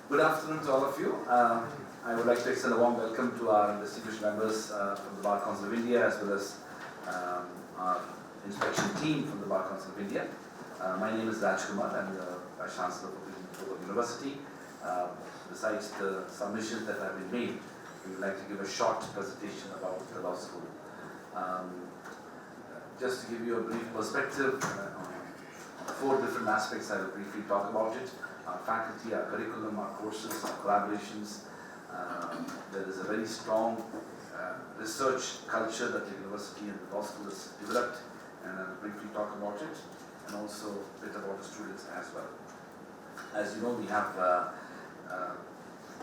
Good afternoon to all of you. I would like to extend a warm welcome to our distinguished members from the Bar Council of India, as well as our inspection team from the Bar Council of India. My name is Rajkumar. I'm the Vice Chancellor for the University. Besides the submissions that have been made, we would like to give a short presentation about the law school. Just to give you a brief perspective on 4 different aspects, I will briefly talk about it. Our faculty, our curriculum, our courses, our collaborations. There is a very strong research culture that the university and the law school has developed, and I will briefly talk about it, and also a bit about the students as well. As you know, we have a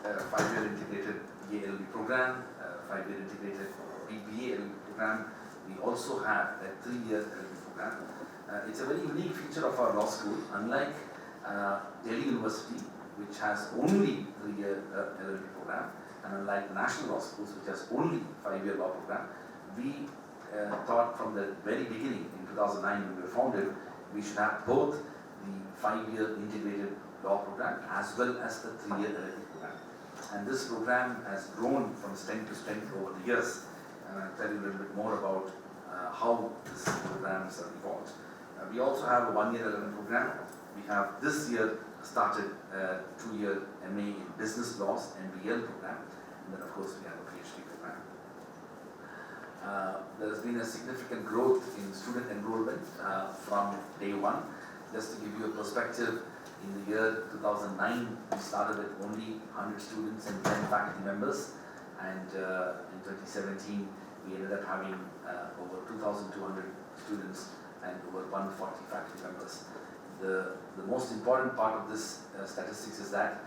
5-year integrated BA LLB program, a 5-year integrated BBA LLB program. We also have a 3-year LLB program. It's a very unique feature of our law school, unlike Delhi University, which has only 3-year LLB program, and unlike national law schools, which has only 5-year law program. We thought from the very beginning, in 2009 when we were founded, we should have both the 5-year integrated law program as well as the 3-year LLB program. And this program has grown from strength to strength over the years. And I'll tell you a little bit more about how these programs have evolved. We also have a 1-year LLM program. We have this year started a 2-year MA in Business Laws, MBL program, and then of course we have a PhD program. There has been a significant growth in student enrollment from day one. Just to give you a perspective, in the year 2009, we started with only 100 students and 10 faculty members, and in 2017, we ended up having over 2,200 students and over 140 faculty members. The most important part of this statistics is that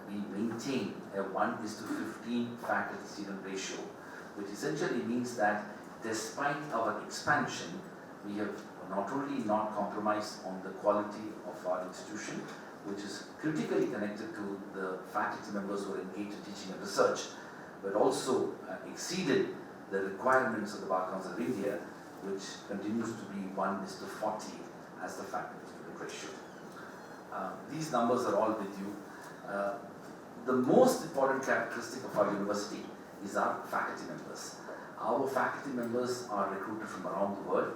we maintain a 1:15 faculty-student ratio, which essentially means that despite our expansion, we have not only not compromised on the quality of our institution, which is critically connected to the faculty members who are engaged in teaching and research, but also exceeded the requirements of the Bar Council of India, which continues to be 1:40 as the faculty-student ratio. These numbers are all with you. The most important characteristic of our university is our faculty members. Our faculty members are recruited from around the world.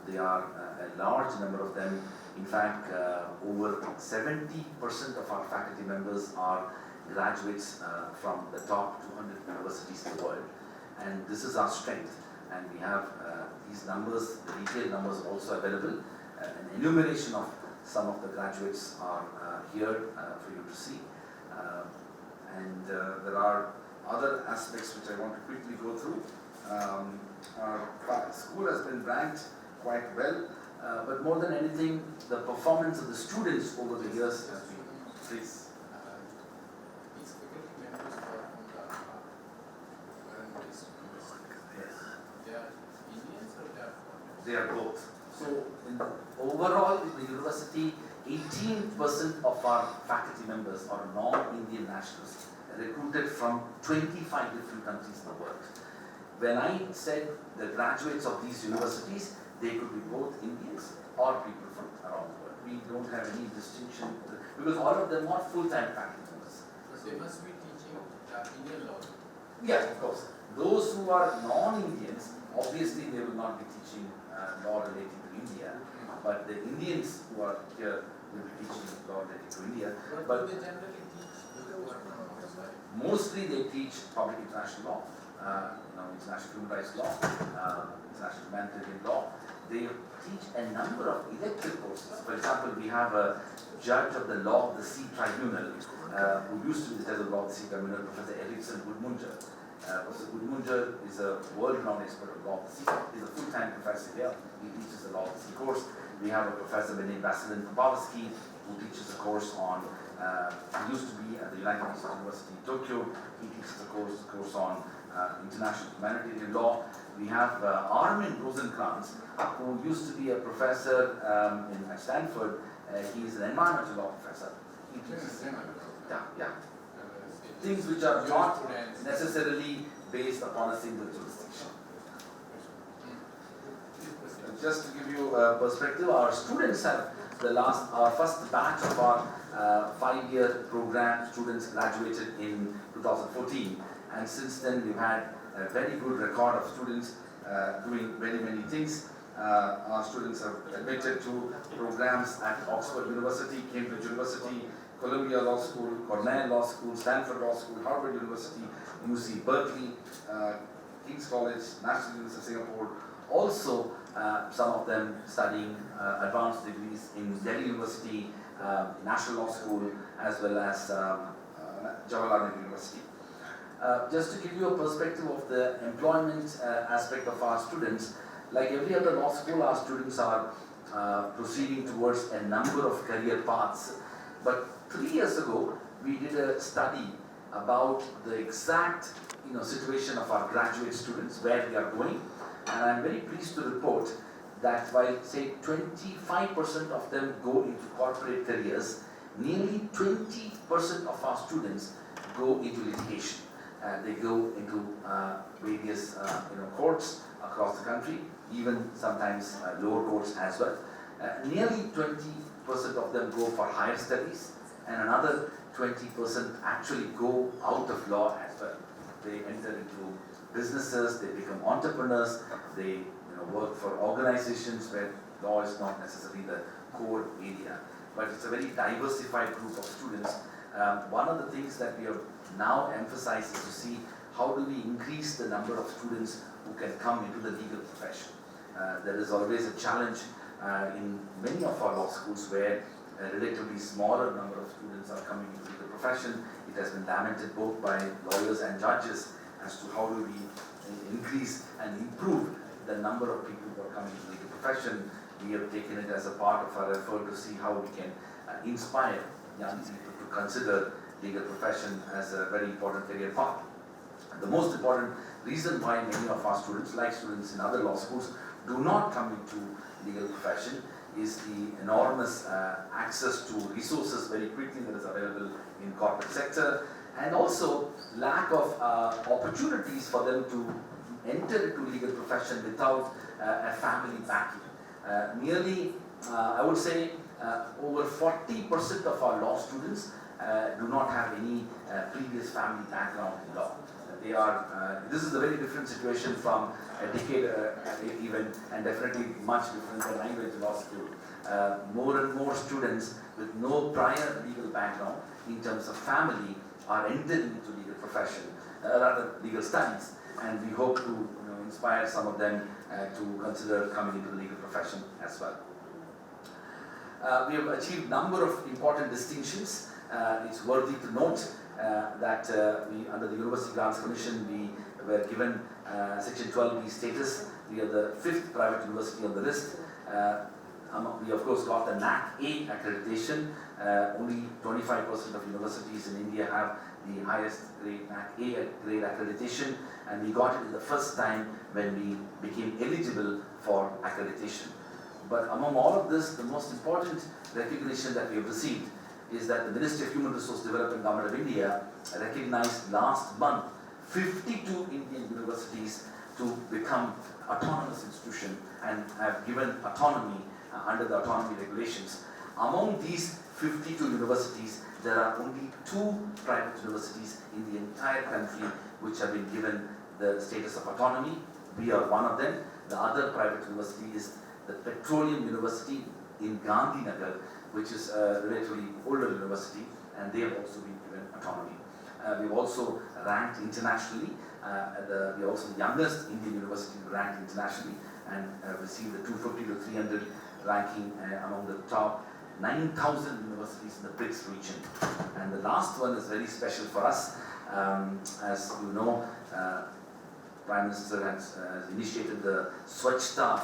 They are a large number of them. In fact, over 70% of our faculty members are graduates from the top 200 universities in the world. And this is our strength. And we have these numbers, the detailed numbers are also available. An enumeration of some of the graduates are here for you to see. There are other aspects which I want to quickly go through. Our school has been ranked quite well, but more than anything, the performance of the students over the years has been, please. They are both. So overall in the university, 18% of our faculty members are non-Indian nationals, recruited from 25 different countries in the world. When I said the graduates of these universities, they could be both Indians or people from around the world. We don't have any distinction, because all of them are full-time faculty members. So they must be teaching Indian law. Yes, of course. Those who are non-Indians, obviously they will not be teaching law relating to India, but the Indians who are here will be teaching law relating to India. But do they generally teach? Mostly they teach public international law, international human rights law, international humanitarian law. They teach a number of elective courses. For example, we have a judge of the law of the sea tribunal who used to be the judge of the law of the sea tribunal, Professor Erickson Gudmundsson. Professor Gudmundsson is a world-renowned expert of law of the sea. He's a full-time professor here. He teaches the law of the sea course. We have a professor named Vasilin Popowski who teaches a course on, he used to be at the United Nations University in Tokyo. He teaches a course on international humanitarian law. We have Armin Rosenkrantz, who used to be a professor at Stanford. He's an environmental law professor. He teaches, things which are not necessarily based upon a single jurisdiction. Just to give you a perspective, our students have our first batch of our 5-year program students graduated in 2014, and since then we've had a very good record of students doing many things. Our students have admitted to programs at Oxford University, Cambridge University, Columbia Law School, Cornell Law School, Stanford Law School, Harvard University, UC Berkeley, King's College, National University of Singapore. Also, some of them studying advanced degrees in Delhi University, National Law School, as well as Jawaharlal University. Just to give you a perspective of the employment aspect of our students, like every other law school, our students are proceeding towards a number of career paths. But 3 years ago, we did a study about the exact situation of our graduate students, where they are going. And I'm very pleased to report that while say 25% of them go into corporate careers, nearly 20% of our students go into litigation. They go into various courts across the country, even sometimes lower courts as well. Nearly 20% of them go for higher studies, and another 20% actually go out of law as well. They enter into businesses, they become entrepreneurs, they work for organizations where law is not necessarily the core area. But it's a very diversified group of students. One of the things that we have now emphasized is to see how do we increase the number of students who can come into the legal profession. There is always a challenge in many of our law schools where a relatively smaller number of students are coming into the profession. It has been lamented both by lawyers and judges as to how do we increase and improve the number of people who are coming into the profession. We have taken it as a part of our effort to see how we can inspire young people to consider legal profession as a very important career path. The most important reason why many of our students, like students in other law schools, do not come into legal profession is the enormous access to resources very quickly that is available in corporate sector, and also lack of opportunities for them to enter into legal profession without a family backing. Nearly, I would say, over 40% of our law students do not have any previous family background in law. They are. This is a very different situation from a decade even, and definitely much different than language law school. More and more students with no prior legal background in terms of family are entering into legal profession, rather legal studies, and we hope to inspire some of them to consider coming into the legal profession as well. We have achieved number of important distinctions. It's worthy to note that we, under the University Grants Commission, we were given Section 12B status. We are the 5th private university on the list. We of course got the NAC A accreditation. Only 25% of universities in India have the highest grade NAC A grade accreditation, and we got it the first time when we became eligible for accreditation. But among all of this, the most important recognition that we have received is that the Ministry of Human Resource Development, Government of India, recognized last month 52 Indian universities to become autonomous institution and have given autonomy under the autonomy regulations. Among these 52 universities, there are only 2 private universities in the entire country which have been given the status of autonomy. We are one of them. The other private university is the Petroleum University in Gandhinagar, which is a relatively older university, and they have also been given autonomy. We've also ranked internationally. We are also the youngest Indian university ranked internationally, and received the 250 to 300 ranking among the top 9,000 universities in the BRICS region. And the last one is very special for us. As you know, Prime Minister has initiated the Swachhta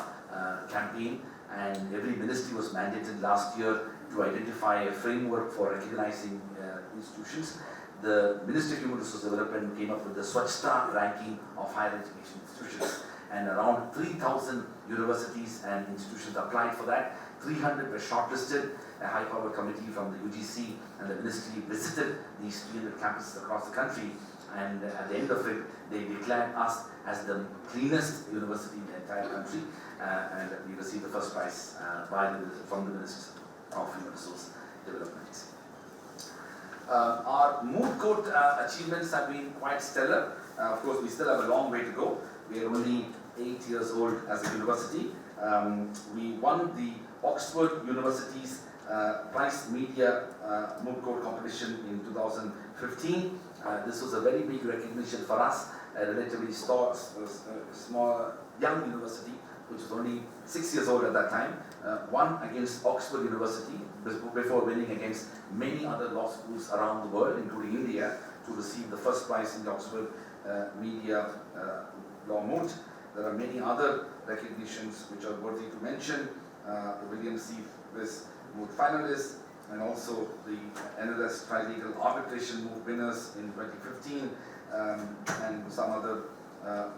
campaign, and every ministry was mandated last year to identify a framework for recognizing institutions. The Ministry of Human Resource Development came up with the Swachhta ranking of higher education institutions, and around 3,000 universities and institutions applied for that. 300 were shortlisted. A high-powered committee from the UGC and the ministry visited these 300 campuses across the country, and at the end of it, they declared us as the cleanest university in the entire country, and we received the first prize from the minister. of human resource development. Our moot court achievements have been quite stellar. Of course, we still have a long way to go. We are only 8 years old as a university. We won the Oxford University's Prize Media Moot Court competition in 2015. This was a very big recognition for us, a relatively small, young university, which was only 6 years old at that time, won against Oxford University before winning against many other law schools around the world, including India, to receive the first prize in the Oxford Media Law Moot. There are many other recognitions which are worthy to mention. The William C. Bliss Moot finalists, and also the NLS Trilegal Arbitration Moot winners in 2015, and some other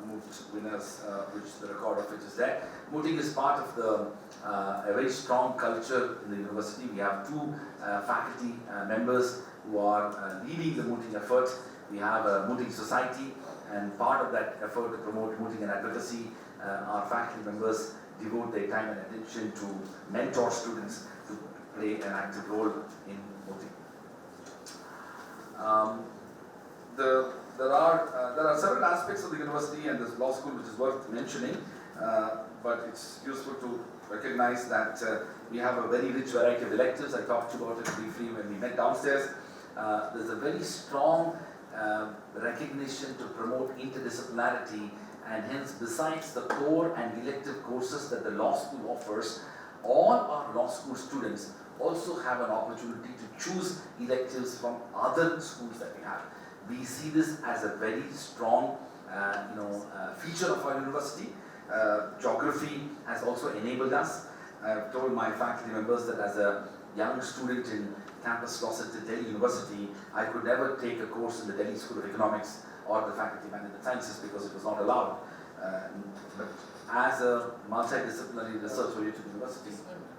moot winners, which the record of which is there. Mooting is part of a very strong culture in the university. We have 2 faculty members who are leading the mooting effort. We have a mooting society, and part of that effort to promote mooting and advocacy, our faculty members devote their time and attention to mentor students to play an active role in mooting. There are several aspects of the university and this law school which is worth mentioning, but it's useful to recognize that we have a very rich variety of electives. I talked about it briefly when we met downstairs. There's a very strong recognition to promote interdisciplinarity, and hence, besides the core and elective courses that the law school offers, all our law school students also have an opportunity to choose electives from other schools that we have. We see this as a very strong feature of our university. Geography has also enabled us. I've told my faculty members that as a young student in campus law at Delhi University, I could never take a course in the Delhi School of Economics or the Faculty of Management Sciences because it was not allowed. But as a multidisciplinary research-oriented university,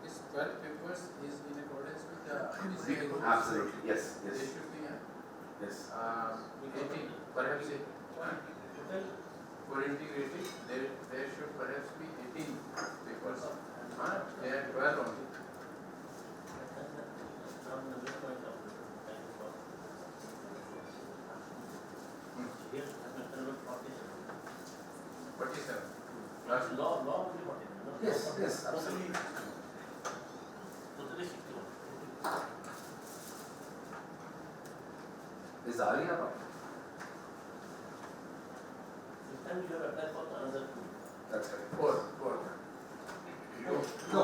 This 12 papers is in accordance with the BCI rules. absolutely, yes, They yes, should be yes. 18, perhaps for integrated, there should perhaps be 18 papers. They are 12 only. What is that? Last Law will be 40. Yes, yes, absolutely. Is the area right? This time you have applied for another 2. That's correct. four. No,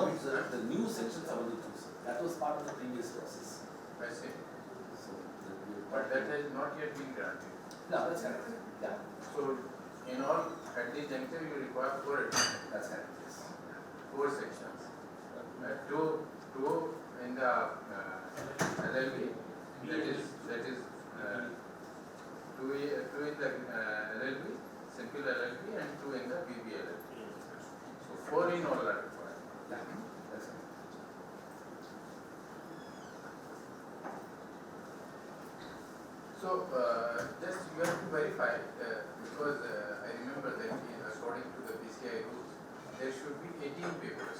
the new sections are only 2, sir. That was part of the previous process. I see. So, But that has not yet been granted. no, that's correct. Yeah, So, in all, at this juncture, you require 4 admissions, that's correct. Yes. 4 sections. Two in the LLB, that is 2 in the LLB, simple LLB, and 2 in the BBLLB. So 4 in all are required. Yeah, that's correct. So, just you have to verify, because I remember that according to the BCI rules, there should be 18 papers.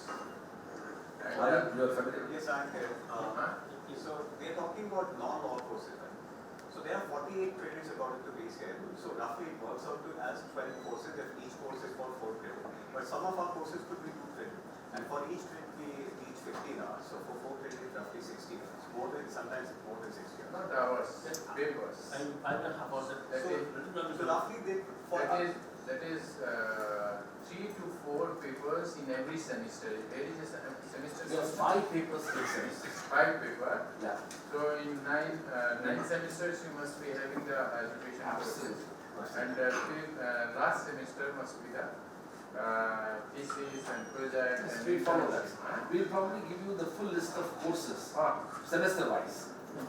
And, You are familiar? Yes, I'm here. So they're talking about non-law courses, right? So there are 48 credits according to BCI rules. So roughly it works out to as 12 courses if each course is for 4 credits. But some of our courses could be 2 credits. And for each credit we teach 15 hours. So for 4 credits roughly 60 hours. Sometimes it's more than 60 hours. not hours, papers. And 5.5 hours. So roughly That is 3 to 4 papers in every semester. There is a semester. There are 5 papers per semester. 5 paper. Yeah. So in 9 semesters you must be having the education courses. And last semester must be the thesis and project. Yes, and we follow that. internships. We'll probably give you the full list of courses, semester-wise,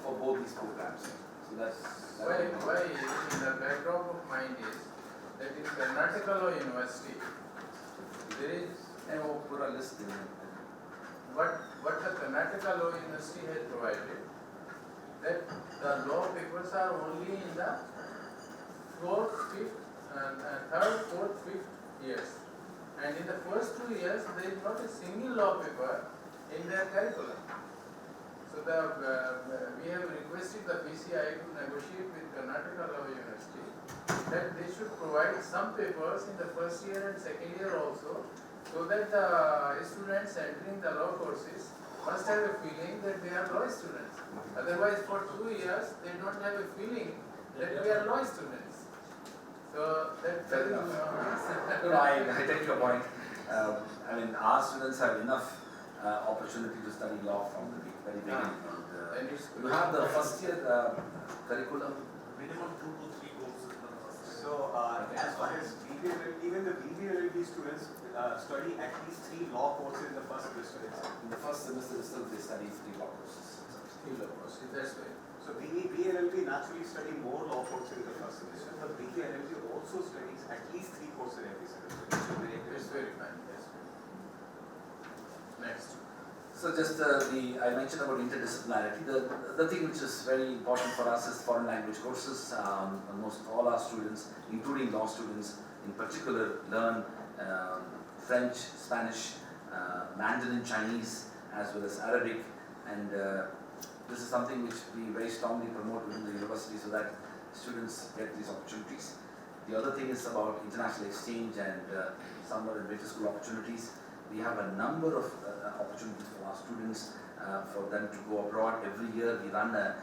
for both these programs. So that's Why in the backdrop of mind is that in Karnataka Law University there is we'll put a list in. what the Karnataka Law University has provided, that the law papers are only in the 4th, 5th, and 3rd, 4th, 5th years. And in the first 2 years, there is not a single law paper in their curriculum. So we have requested the BCI to negotiate with Karnataka Law University that they should provide some papers in the first year and second year also, so that the students entering the law courses must have a feeling that they are law students. Otherwise, for 2 years, they don't have a feeling that we are law students. So that Fair enough. No, I take your point. I mean, our students have enough opportunity to study law from the very beginning. and it's You have the first year curriculum. Minimum 2 to 3 courses for the first year. So, as far as even the BBLLB students study at least 3 law courses in the first semester itself. In the first semester itself, they study 3 law courses. that's why. So BLLB naturally study more law courses in the first semester, but BBLLB also studies at least 3 courses every semester. It's very fine. Yes. Next. So just I mentioned about interdisciplinarity. The thing which is very important for us is foreign language courses. Almost all our students, including law students in particular, learn French, Spanish, Mandarin Chinese, as well as Arabic, and this is something which we very strongly promote within the university so that students get these opportunities. The other thing is about international exchange and summer and winter school opportunities. We have a number of opportunities for our students for them to go abroad. Every year we run a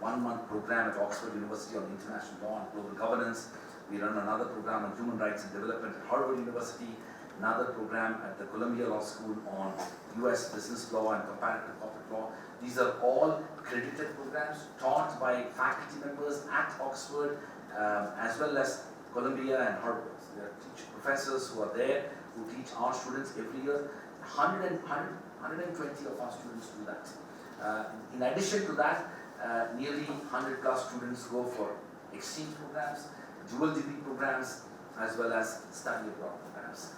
1-month program at Oxford University on international law and global governance. We run another program on human rights and development at Harvard University, another program at the Columbia Law School on US business law and comparative corporate law. These are all credited programs taught by faculty members at Oxford as well as Columbia and Harvard. There are professors who are there who teach our students every year. 120 of our students do that. In addition to that, nearly 100 plus students go for exchange programs, dual degree programs, as well as study abroad programs,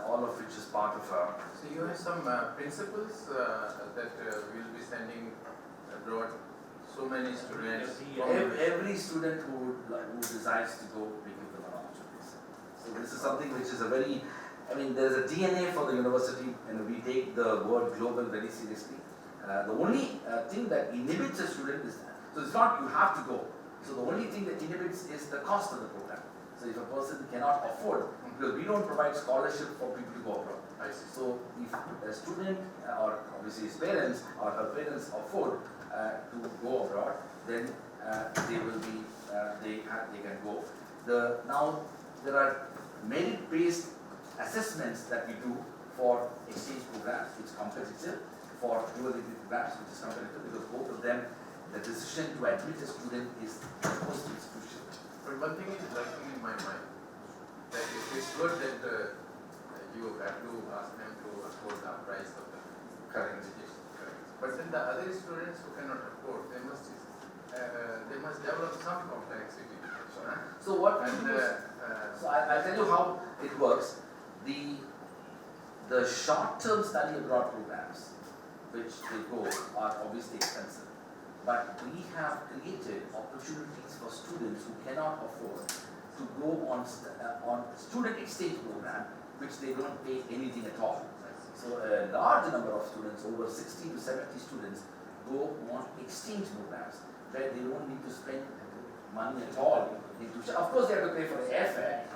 all of which is part of our. So you have some principles that will be sending abroad so many students. Every student who decides to go, we give them an opportunity. So this is something which is a very, I mean, there is a DNA for the university, and we take the word global very seriously. The only thing that inhibits a student is that. So it's not you have to go. So the only thing that inhibits is the cost of the program. So if a person cannot afford, because we don't provide scholarship for people to go abroad. I see. So if a student or obviously his parents or her parents afford to go abroad, then they will be they can go. Now there are merit-based assessments that we do for exchange programs. It's competitive. For dual degree programs, which is competitive because both of them, the decision to admit a student is most crucial. But one thing is lurking in my mind, that it's good that you have to ask them to afford the price of the current education. But then the other students who cannot afford, they must develop some complexity. So what? And So I'll tell you how it works. The short-term study abroad programs, which they go, are obviously expensive. But we have created opportunities for students who cannot afford to go on student exchange program, which they don't pay anything at all. So a large number of students, over 60 to 70 students, go on exchange programs where they don't need to spend money at all. Of course, they have to pay for the airfare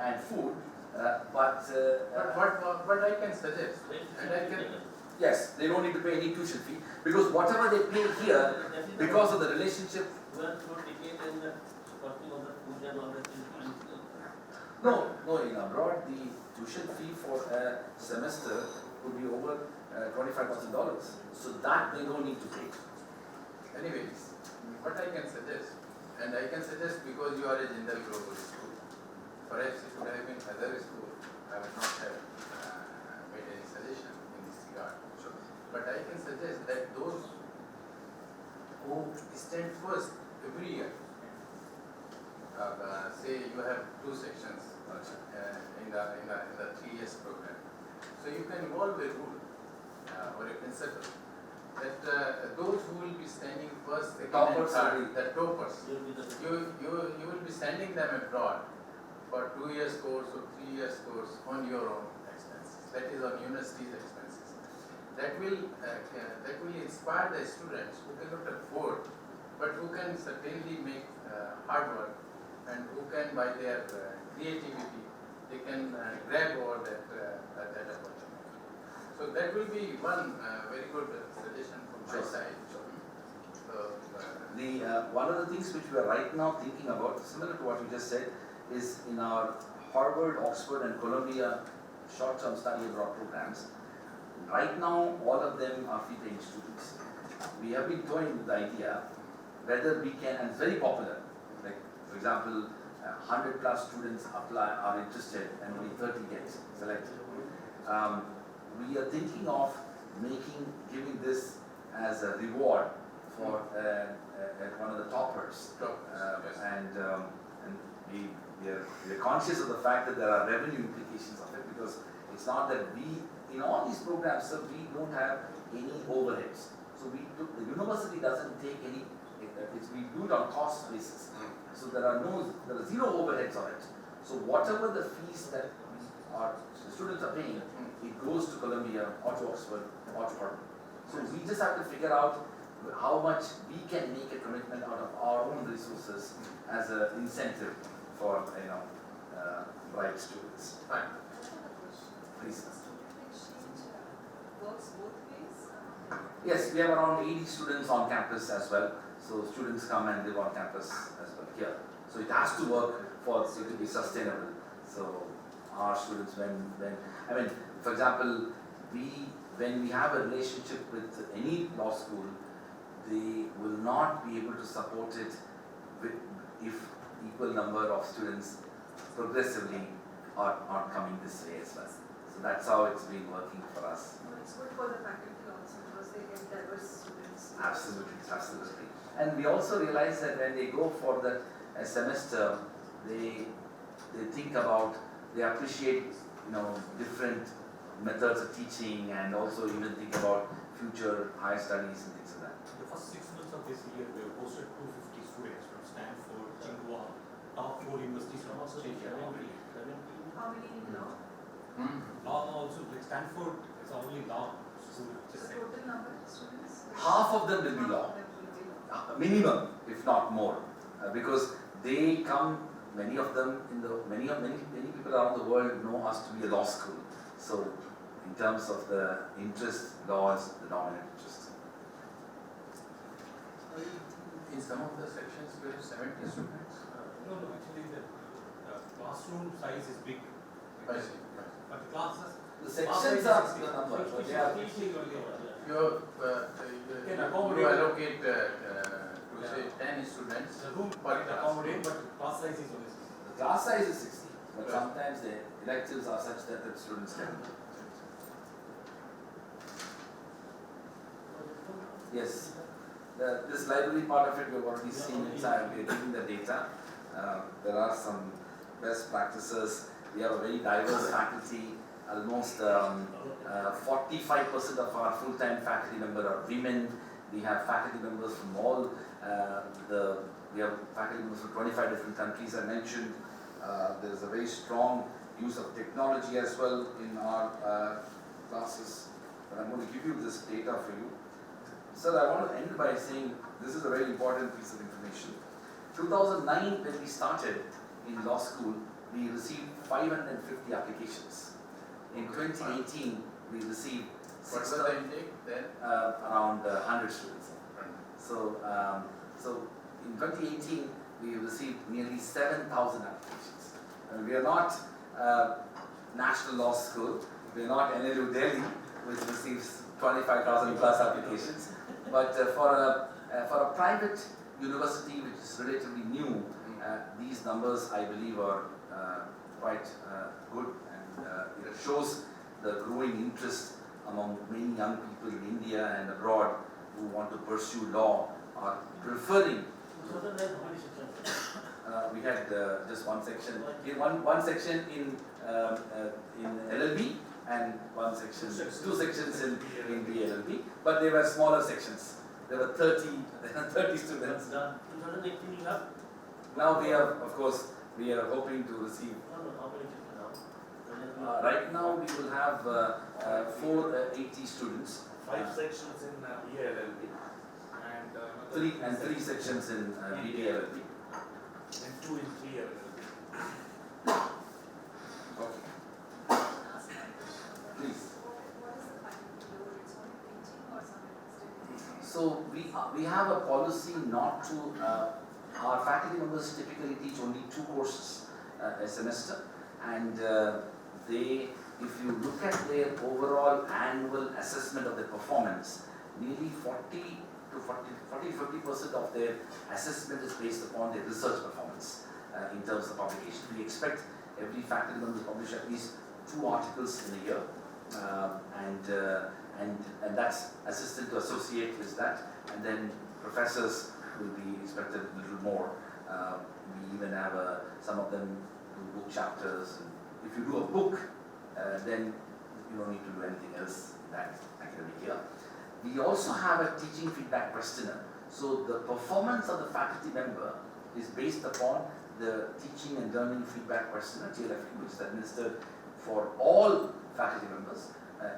and food, but what I can suggest, and I can. Yes, they don't need to pay any tuition fee because whatever they pay here, because of the relationship. No, in abroad the tuition fee for a semester would be over $25,000. So that they don't need to pay. Anyways, what I can suggest, and I can suggest because you are a Jindal Global School, perhaps it would have been other school, I would not have made any suggestion in this regard. But I can suggest that those who stand first every year, say you have 2 sections in the 3 years program, so you can involve a rule or a principle that those who will be standing first, second, and third, the toppers, you will be sending them abroad for 2 years course or 3 years course on your own expenses. That is on university's expenses. that will inspire the students who cannot afford, but who can certainly make hard work, and who can, by their creativity, they can grab over that opportunity. So that will be one very good suggestion from my Sure. side. So, One of the things which we are right now thinking about, similar to what you just said, is in our Harvard, Oxford and Columbia short-term study abroad programs. Right now, all of them are fee-paying students. We have been toying with the idea whether we can, and it's very popular, like for example, 100 plus students are interested and only 30 get selected. We are thinking of giving this as a reward for one of the toppers. yes. And we are conscious of the fact that there are revenue implications of it, because it's not that in all these programs, sir, we don't have any overheads. So the university doesn't take any, we do it on cost basis. So there are zero overheads on it. So whatever the fees that the students are paying, it goes to Columbia or to Oxford or to Harvard. So we just have to figure out how much we can make a commitment out of our own resources as an incentive for bright students. Fine. Please. Works both ways? Yes, we have around 80 students on campus as well. So students come and live on campus as well here. So it has to work for it to be sustainable. So our students, for example, when we have a relationship with any law school, they will not be able to support it if equal number of students progressively are coming this way as well. So that's how it's been working for us. Well, it's good for the faculty also because they get diverse students. Absolutely. And we also realize that when they go for the semester, they think about, they appreciate different methods of teaching, and also even think about future higher studies and things like that. The first 6 months of this year, we have hosted 250 students from Stanford, Tsinghua, top 4 universities from Australia. How many in law? Law also, like Stanford is only law school. The total number of students? Half of them will be law. Half of them will be law. Minimum, if not more, because they come. Many of them many people around the world know us to be a law school. So, in terms of the interest, law is the dominant interest. In some of the sections, we have 70 students. No, actually the classroom size is big. I see. But the classes, The sections are the number, but they are You allocate to say 10 students the room per class. accommodate, but class size is only 60. the class size is 60, but sometimes the electives are such that the students can. Yes, this library part of it we've already seen inside. We're giving the data. There are some best practices. We have a very diverse faculty. Almost 45% of our full-time faculty members are women. We have faculty members from all we have faculty members from 25 different countries. I mentioned there is a very strong use of technology as well in our classes. But I'm going to give you this data for you. Sir, I want to end by saying this is a very important piece of information. 2009, when we started in law school, we received 550 applications. In 2018, we received What was the intake then? around 100 students. So in 2018, we received nearly 7,000 applications. And we are not National Law School. We are not NLU Delhi, which receives 25,000 plus applications. But for a private university which is relatively new, these numbers I believe are quite good, and it shows the growing interest among many young people in India and abroad who want to pursue law are preferring. We had just one section, one section in LLB and one section, two sections in BLLB, but they were smaller sections. There were 30 students. Now we have, of course, we are hoping to receive Right now we will have 480 students. 5 sections in ELLB and Three sections in BDLLB. and 2 in 3 LLB. Okay. Last time, Please. what is the faculty load? It's only teaching or something? So we have a policy not to, our faculty members typically teach only 2 courses a semester, and if you look at their overall annual assessment of their performance, nearly 40-50% of their assessment is based upon their research performance in terms of publication. We expect every faculty member to publish at least 2 articles in a year, and that's assistant to associate is that, and then professors will be expected a little more. We even have some of them do book chapters. And if you do a book, then you don't need to do anything else in that academic year. We also have a teaching feedback questionnaire. So the performance of the faculty member is based upon the teaching and learning feedback questionnaire, TLFQ, which is administered for all faculty members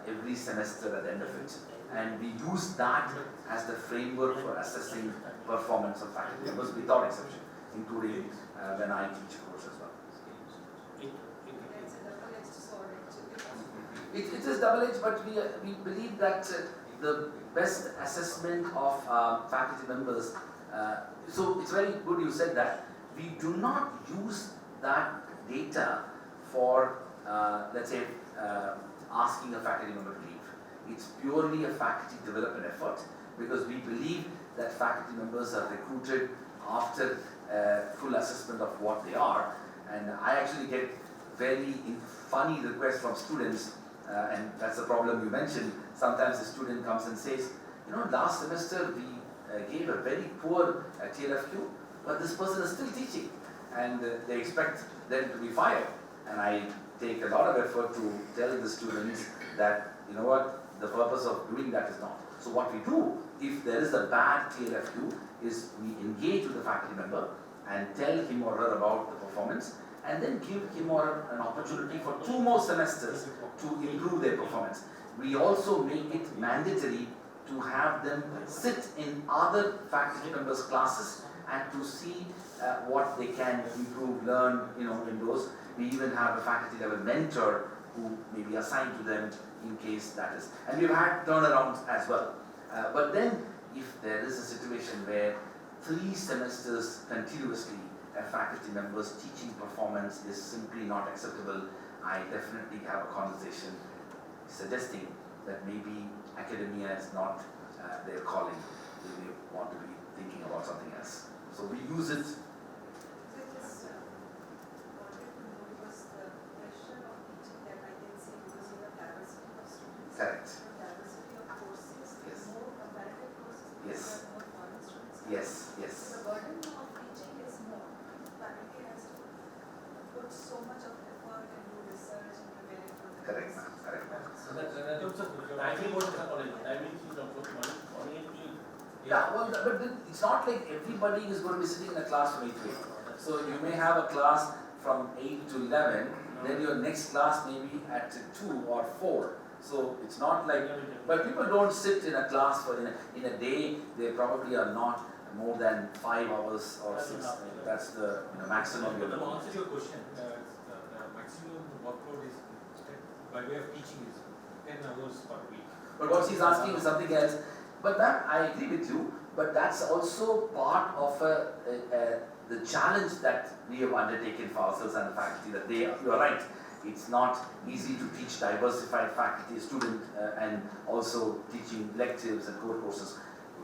every semester at the end of it. And we use that as the framework for assessing performance of faculty members without exception, including when I teach a course as well. It's a double-edged sword actually. It is double-edged, but we believe that the best assessment of faculty members, so it's very good you said that, we do not use that data for, let's say, asking a faculty member to leave. It's purely a faculty development effort, because we believe that faculty members are recruited after full assessment of what they are. And I actually get very funny requests from students, and that's the problem you mentioned. Sometimes the student comes and says, you know, last semester we gave a very poor TLFQ, but this person is still teaching, and they expect them to be fired. And I take a lot of effort to tell the students that, you know what, the purpose of doing that is not. So what we do, if there is a bad TLFQ, is we engage with the faculty member and tell him or her about the performance, and then give him or her an opportunity for 2 more semesters to improve their performance. We also make it mandatory to have them sit in other faculty members' classes and to see what they can improve, learn, in those. We even have a faculty level mentor who may be assigned to them in case that is. And we've had turnarounds as well. But then, if there is a situation where 3 semesters continuously a faculty member's teaching performance is simply not acceptable, I definitely have a conversation suggesting that maybe academia is not their calling. They may want to be thinking about something else. So we use it. So just wanted to know was the pressure of teaching that I can see because you have diversity of students. Correct. You have diversity of courses. Yes. More comparative courses. Yes. Because there are more foreign students. Yes, yes. So the burden of teaching is more. Faculty has to put so much of effort and do research and prepare it for the Correct, course. ma'am. Correct, ma'am. So that's in terms of timing, what is the timing in terms of morning to Yeah, well, but it's not like everybody is going to be sitting in a class from 8 to 8. So you may have a class from 8 to 11, then your next class may be at 2 or 4. So it's not like, but people don't sit in a class for in a day. They probably are not more than 5 hours or 6. That's the maximum. But to answer your question, the maximum workload is by way of teaching is 10 hours per week. But what she's asking is something else. But ma'am, I agree with you, but that's also part of the challenge that we have undertaken for ourselves and the faculty, that you are right, it's not easy to teach diversified faculty, student, and also teaching electives and core courses.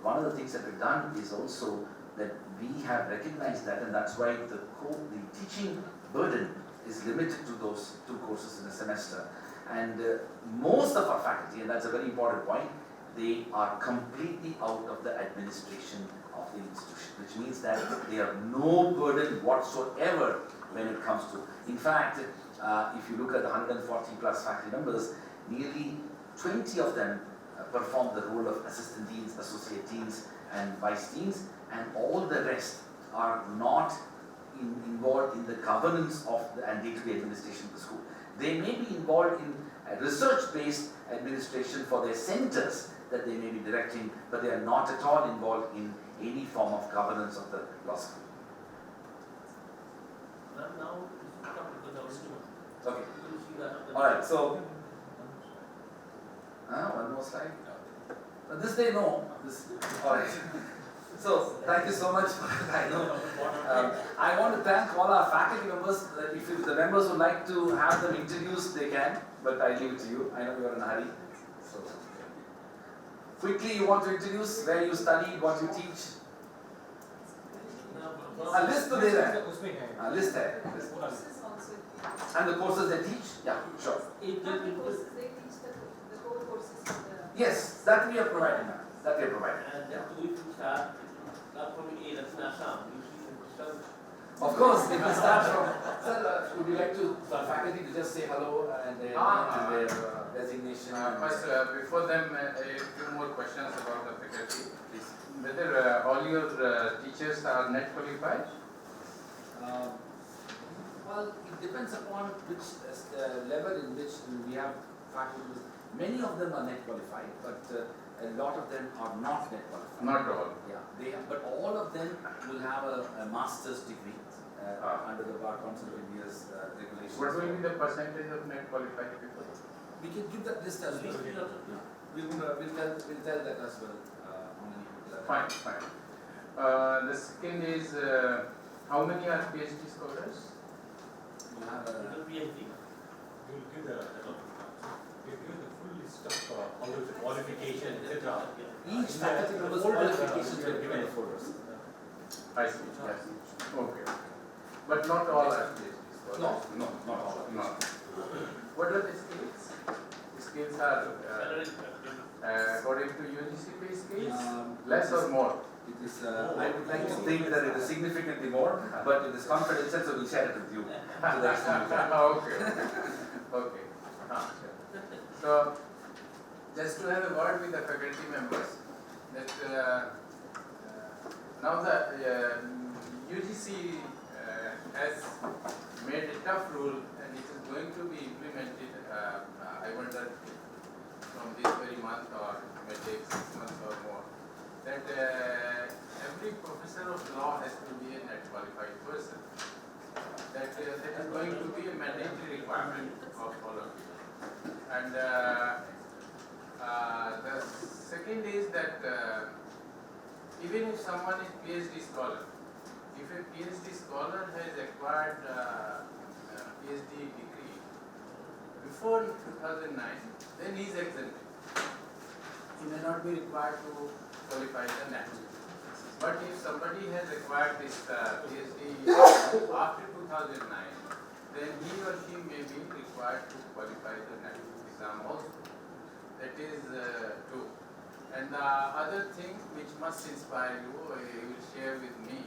One of the things that we've done is also that we have recognized that, and that's why the teaching burden is limited to those 2 courses in a semester. And most of our faculty, and that's a very important point, they are completely out of the administration of the institution, which means that they have no burden whatsoever when it comes to. In fact, if you look at the 140 plus faculty members, nearly 20 of them perform the role of assistant deans, associate deans, and vice deans, and all the rest are not involved in the governance of and day-to-day administration of the school. They may be involved in a research-based administration for their centers that they may be directing, but they are not at all involved in any form of governance of the law school. Now, Okay. Alright, so one more slide. This they know. Alright. So thank you so much for that. I know. I want to thank all our faculty members. If the members would like to have them introduced, they can. But I leave it to you. I know you are in a hurry. So quickly, you want to introduce where you studied, what you teach. List to there. List there. Courses also. And the courses they teach? Yeah, sure. Not the courses, they teach the core courses for the. Yes, that we are providing now. That we are providing. and Yeah. then we start, not from A, that's in Assam, you see in Assam. Of course, if we start from. Sir, would you like to, for faculty to just say hello and their name and their designation? First, before them, a few more questions about the faculty. Please. Whether all your teachers are net qualified? Well, it depends upon which level in which we have faculty. Many of them are net qualified, but a lot of them are not net qualified. Not all. Yeah, they have, but all of them will have a master's degree under the Bar Council of India's regulations. What will be the percentage of net qualified people? We can give that list as well. We'll tell that as well. How many people are there. Fine. The second is how many are PhD scholars? You have a. Little PhD. You will give the full list of all of the qualification, etc. Each faculty member's qualifications will given in folders. I see. Yes. Okay. But not all are PhD scholars. No, not all. No. What are the skills? The skills are according to UGC pay scales, less or more? It is. I would like to think that it is significantly more, but it is confidential, so we'll share it with you to the extent you can. Okay. So, just to have a word with the faculty members, that now the UGC has made a tough rule, and it is going to be implemented. I wonder from this very month, or may take 6 months or more, that every professor of law has to be a net qualified person. That is going to be a mandatory requirement of all of you. And the second is that even if someone is PhD scholar, if a PhD scholar has acquired PhD degree before 2009, then he is exempted. He may not be required to qualify the NAT. But if somebody has acquired this PhD after 2009, then he or she may be required to qualify the NAT exam also. That is true. And the other thing which must inspire you, you will share with me.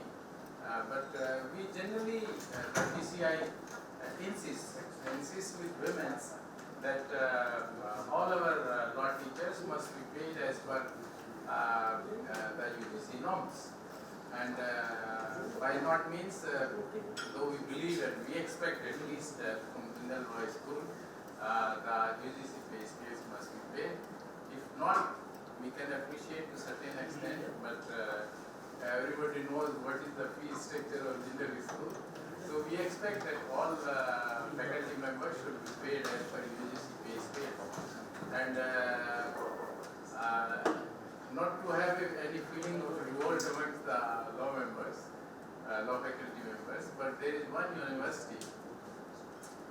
But we generally, the BCI insists with women that all our law teachers must be paid as per the UGC norms. And by not means, though we believe and we expect at least from Jindal Roy School, the UGC pay scales must be paid. If not, we can appreciate to a certain extent, but everybody knows what is the fee structure of Jindal School. So we expect that all faculty members should be paid as per UGC pay scale. And not to have any feeling of revolt amongst the law members, law faculty members, but there is one university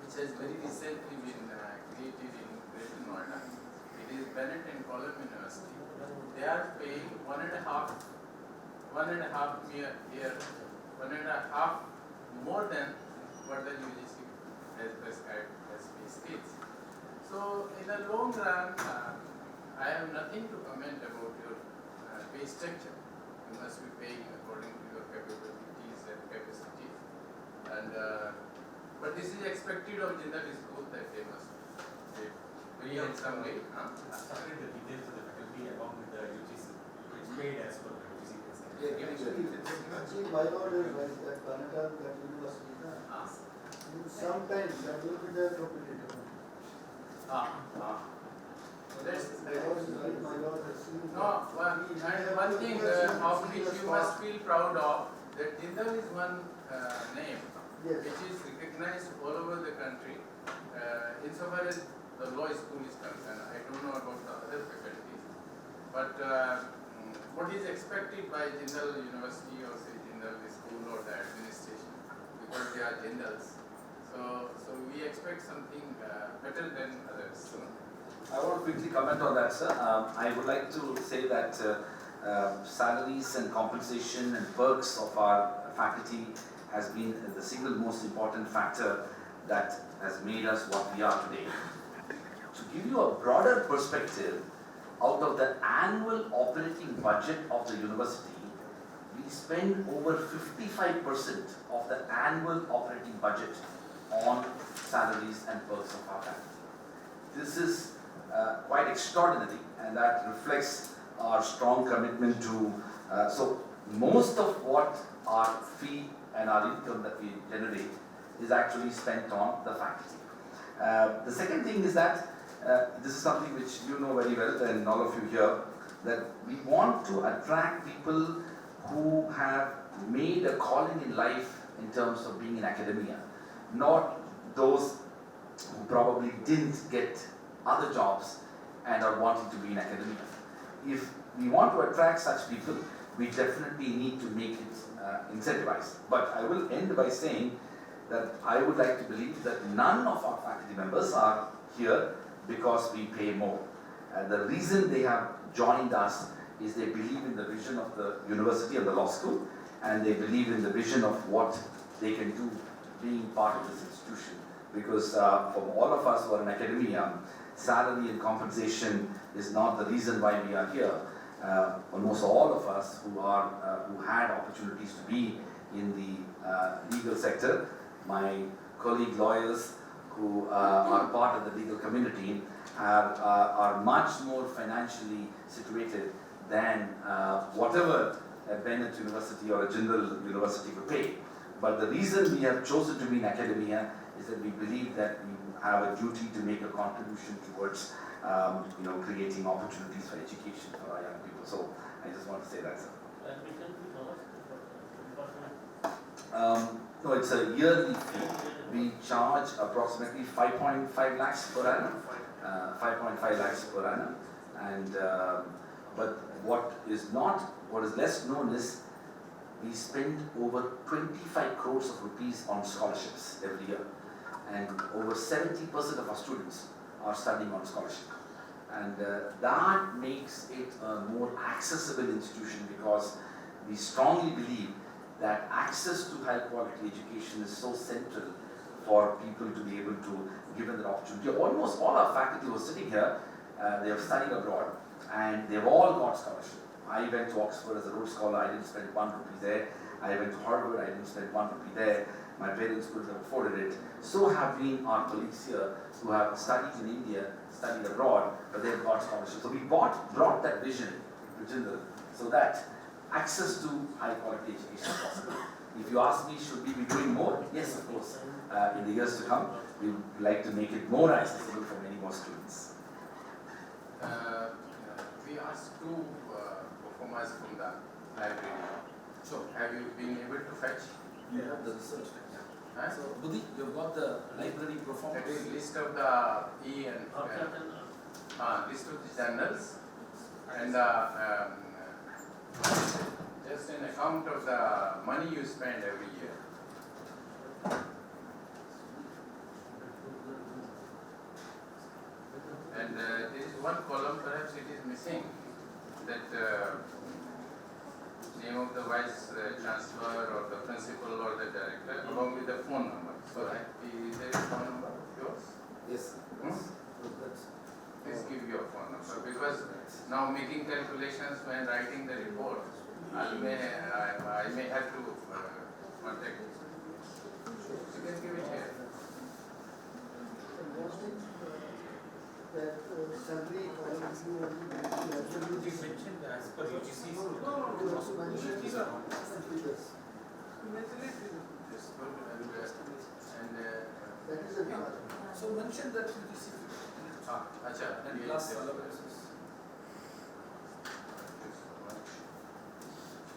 which has very recently been created in Greater Noida. It is Bennett and Column University. They are paying one and a half more than what the UGC has prescribed as pay scales. So in the long run, I have nothing to comment about your pay structure. You must be paying according to your capabilities and capacities. And but this is expected of Jindal School that they must pay. We in some way. Separate the details of the faculty along with the UGC. It's paid as per the UGC. We are giving you the details. Actually, by order, that Karnataka, that university, Sometimes that will be the competitor. That's, My Lord has seen. no, one thing of which you must feel proud of, that Jindal is one name Yes. which is recognized all over the country. Insofar as the law school is concerned, I don't know about the other faculties, but what is expected by Jindal University or say Jindal School or the administration, because they are Jindals. So we expect something better than others. So, I want to quickly comment on that, sir. I would like to say that salaries and compensation and perks of our faculty has been the single most important factor that has made us what we are today. To give you a broader perspective, out of the annual operating budget of the university, we spend over 55% of the annual operating budget on salaries and perks of our faculty. This is quite extraordinary, and that reflects our strong commitment to, so most of what our fee and our income that we generate is actually spent on the faculty. The second thing is that, this is something which you know very well, and all of you here, that we want to attract people who have made a calling in life in terms of being in academia, not those who probably didn't get other jobs and are wanting to be in academia. If we want to attract such people, we definitely need to make it incentivized. But I will end by saying that I would like to believe that none of our faculty members are here because we pay more. The reason they have joined us is they believe in the vision of the university and the law school, and they believe in the vision of what they can do being part of this institution. Because for all of us who are in academia, salary and compensation is not the reason why we are here. Almost all of us who had opportunities to be in the legal sector, my colleague lawyers who are part of the legal community are much more financially situated than whatever a Bennett University or a Jindal University could pay. But the reason we have chosen to be in academia is that we believe that we have a duty to make a contribution towards creating opportunities for education for our young people. So I just want to say that, sir. No, it's a yearly fee. We charge approximately 5.5 lakhs per annum. 5.5 lakhs per annum. And but what is less known is we spend over 25 crores of rupees on scholarships every year. And over 70% of our students are studying on scholarship. And that makes it a more accessible institution, because we strongly believe that access to high quality education is so central for people to be able to given that opportunity. Almost all our faculty who are sitting here, they have studied abroad and they've all got scholarship. I went to Oxford as a Rhodes Scholar, I didn't spend 1 rupee there. I went to Harvard, I didn't spend 1 rupee there. My parents couldn't have afforded it. So have been our colleagues here who have studied in India, studied abroad, but they've got scholarship. So we brought that vision to Jindal so that access to high quality education is possible. If you ask me, should we be doing more? Yes, of course. In the years to come, we would like to make it more accessible for many more students. We asked 2 performers from the library. So have you been able to fetch? Yeah, the research. Huh? So, Budhi, you've got the library performance. That is list of the E and list of the journals and just an account of the money you spend every year. And there is one column, perhaps it is missing, that name of the vice chancellor or the principal or the director along with the phone number. So is there a phone number of yours? Yes. Please give your phone number, because now making calculations when writing the report, I may have to contact you. You can give it here. That salary You mentioned as per UGC. Yes, good. And mentioned that UGC Acha, and ये- plus ये- allowances.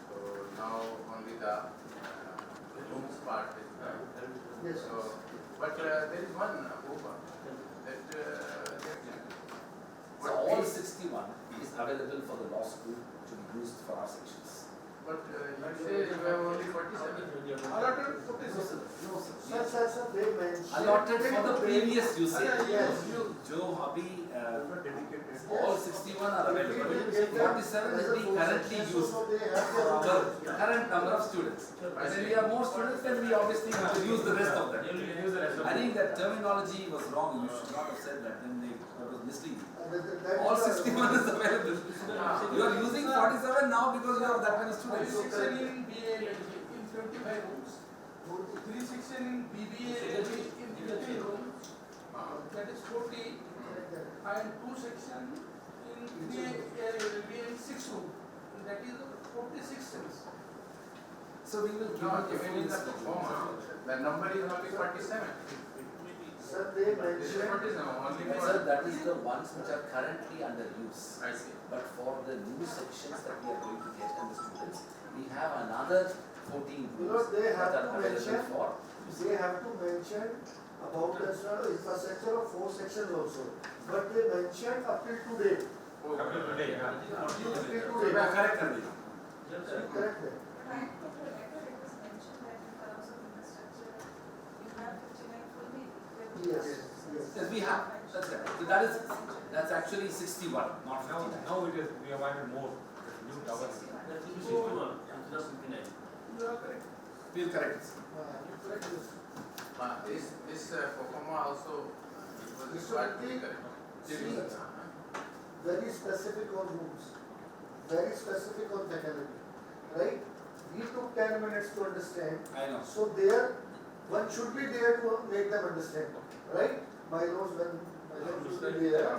So now only the rooms part is done. Yes. So, but there is one over that So all 61 is available for the law school to be used for our sections. but you say you have only 47. Allotted for this. No, sir. Sir, they mentioned. Allotted for the previous usage. Yes. Joe, Hobby, dedicated. all 61 are available. 47 is being currently used So they have for their our current number of students. And when we have more students, then we obviously have to use the rest of them. I think that terminology was wrong. You should not have said that. Then that was misleading. All 61 is available. You are using 47 now because you have that many students. Section in BA in 25 rooms, 3 section in BBA in 50 rooms, that is 40, and 2 section in BA in 6 rooms, that is 46 cells. So we will give No, you given in the form, the number is only 47. Sir, they This is mentioned. 47, only Sir, for, that is the ones which are currently under use. I see. But for the new sections that we are going to get and the students, we have another 14 Because groups they have that are to available mention- for. They have to mention about the infrastructure of 4 sections also. But they mentioned up till today. Oh, Up till today. Correct, Anil. Correct. But I think the letter it was mentioned that in terms of infrastructure, you have 59 fully equipped. Yes, yes. Yes, we have. That's right. So that's actually 61, not 59. Now it is, we have added more, new towers. That will be 61, it's not 59. You are correct. We'll correct it. Correct. this Kokoma also was Mr. partly Murthy, correct. see, very specific on rooms, very specific on faculty, right? We took 10 minutes to understand, I know. so there, one should be there to make them understand, right? My notes when should be there.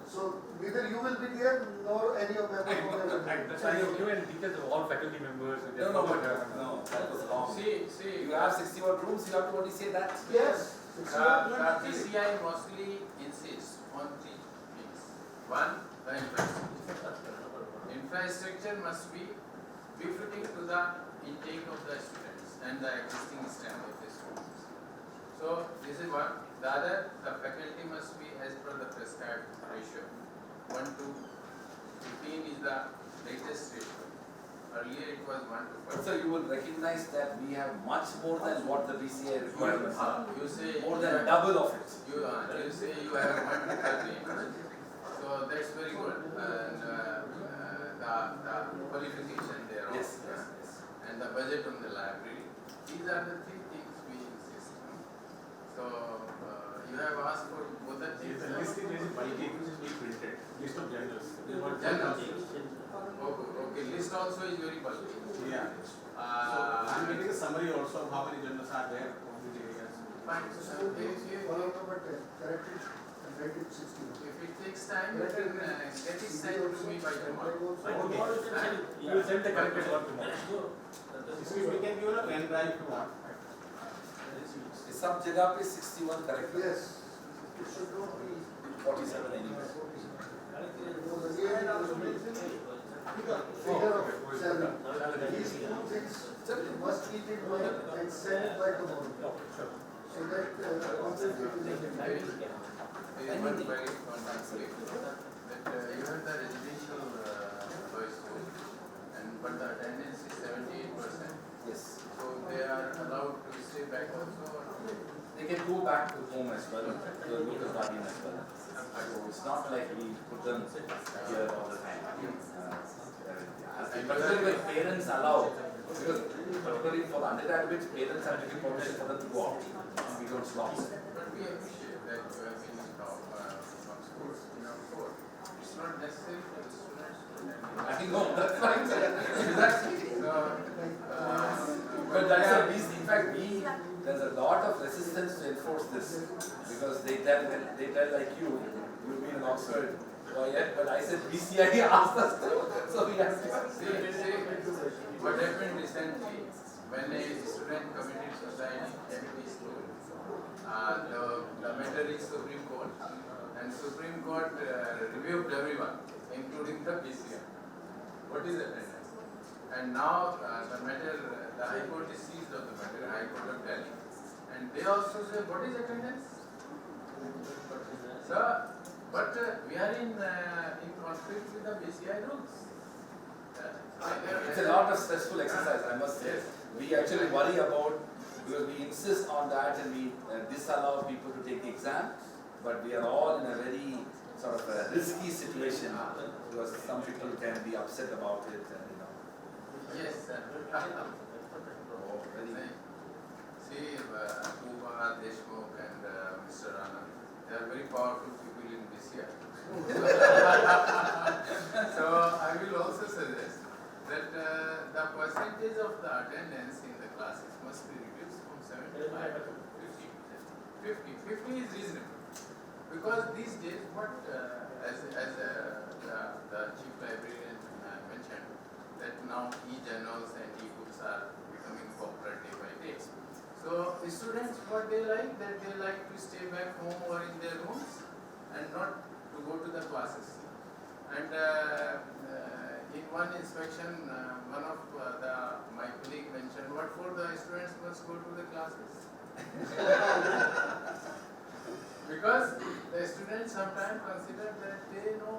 So neither you will be there nor any of them will be there. That's why you have given details of all faculty members. and No, their no, that was wrong. See, You have 61 rooms, you have to only say that. Yes. the BCI mostly insists on 3 things. One, the infrastructure. Infrastructure must be befitting to the intake of the students and the existing strength of the students. So this is one. The other, the faculty must be as per the prescribed ratio. 1 to 15 is the latest ratio. Earlier it was 1 to 5. So you will recognize that we have much more than what the BCI requirements are. You say More than double of it. You say you have 1 to 13. So that's very good. And the qualification there Yes, also. yes, yes. And the budget from the library. These are the 3 things we insist on. So you have asked for both the things. The list is bulky, which is being printed, list of journals. Journals. Okay, list also is very bulky. Yeah. I'm making a summary also of how many journals are there on these areas. Fine. Follow number 10, correct it and write it 60. If it takes time, you can get it sent to me by tomorrow. Tomorrow you can send it. You will send the corrected one tomorrow. Let's go. We can give a pen drive if you want. सब जगह पे 61 correct. Yes, it should not be 47 anyway. because again it was mentioned figure of salary. These 2 things must keep in mind and send it by tomorrow. So that concept is There is one very conflict that you have the residential boys school, and but the attendance is 78%. Yes. So they are allowed to stay back also. They can go back to home as well, to the local guardian as well. So it's not like we put them here all the time. Particularly when parents allow, because particularly for the undergraduates, parents have to give permission for them to go out. We don't stop. But we appreciate that you have been from schools in our court. It's not necessary for the students to attend. I think no, that's right. Exactly. But that's a reason. In fact, there's a lot of resistance to enforce this because they tell like you've been in Oxford. But I said BCI asked us to, so we have to. See, what happened recently, when a student committed suicide in MT school, the matter is Supreme Court, and Supreme Court rebuked everyone, including the BCI. What is attendance? And now the matter, the High Court is seized of the matter, High Court of Delhi, and they also say, what is attendance? Sir, but we are in conflict with the BCI rules. It's a lot of stressful exercise, I must say. Yes. We actually worry about, because we insist on that and we disallow people to take the exam, but we are all in a very sort of a risky situation because some people can be upset about it and Yes, sir. oh, very. See, Kumar, Deshmukh and Mr. Anand, they are very powerful people in BCI. So I will also suggest that the percentage of the attendance in the classes must be reduced from 75 to 50%. 50 is reasonable. Because these days, what as the chief librarian mentioned, that now e-journals and e-books are becoming popular day by day. So students, what they like, that they like to stay back home or in their rooms and not to go to the classes. And in one inspection, one of my colleague mentioned, what for the students must go to the classes? Because the students sometimes consider that they know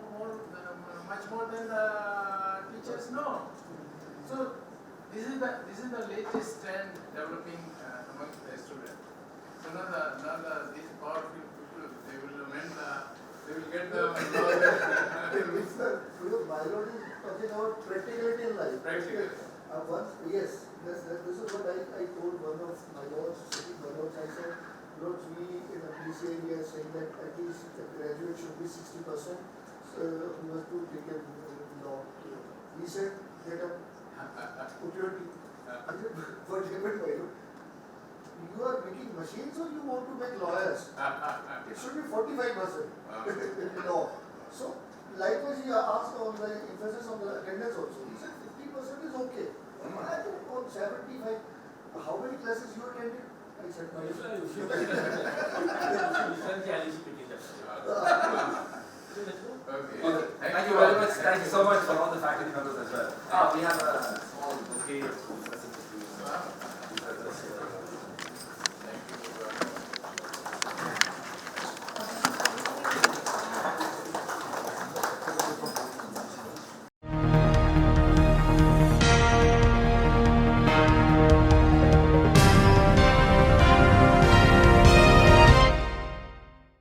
much more than the teachers know. So this is the latest trend developing among the students. So now these powerful people, they will get the biology is talking about practicality in life. practical. Yes, this is what I told one of my lords, I said, lords, we in a BCI we are saying that at least the graduate should be 60%, who has to take a law. He said, get up, put your tea. I said, what happened, you are making machines or you want to make lawyers? It should be 45% in law. So, likewise, he asked on the emphasis on the attendance also. He said 50% is okay. I think on 75, how many classes you attended? I said, Okay. Thank you very much. Thank you so much for all the faculty members as well. We have a small bouquet of